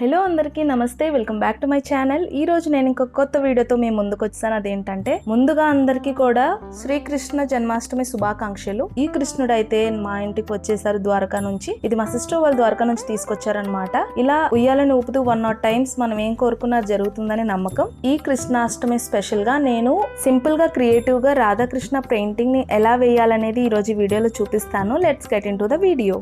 Hello అందరికీ నమస్తే, welcome back to my channel. ఈ రోజు నేను ఇంకొక కొత్త వీడియోతో మేము ముందుకు వచ్చాను. అదేంటంటే ముందుగా అందరికీ కూడా శ్రీకృష్ణ జన్మాష్టమి శుభాకాంక్షలు. ఈ కృష్ణుడు అయితే మా ఇంటికి వచ్చేసారు ద్వారకా నుంచి. ఇది మా సిస్టర్ వాళ్ళు ద్వారకా నుంచి తీసుకొచ్చారనమాట. ఇలా ఉయ్యాలని ఊపుతూ 100 టైమ్స్ మనం ఏం కోరుకున్నా జరుగుతుందని నమ్మకం. ఈ కృష్ణాష్టమి స్పెషల్ గా నేను సింపుల్ గా క్రియేటివ్ గా రాధాకృష్ణ పెయింటింగ్ ని ఎలా వేయాలనేది ఈ రోజు వీడియోలో చూపిస్తాను. Let's get in to the video.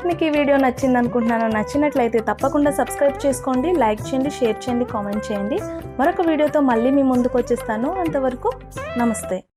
మీకు ఈ వీడియో నచ్చింది అనుకుంటున్నాను. నచ్చినట్లయితే తప్పకుండా సబ్స్క్రైబ్ చేసుకోండి, లైక్ చేయండి, షేర్ చేయండి, కామెంట్ చేయండి. మరొక వీడియోతో మళ్ళీ మీ ముందుకు వచ్చేస్తాను. అంతవరకు నమస్తే.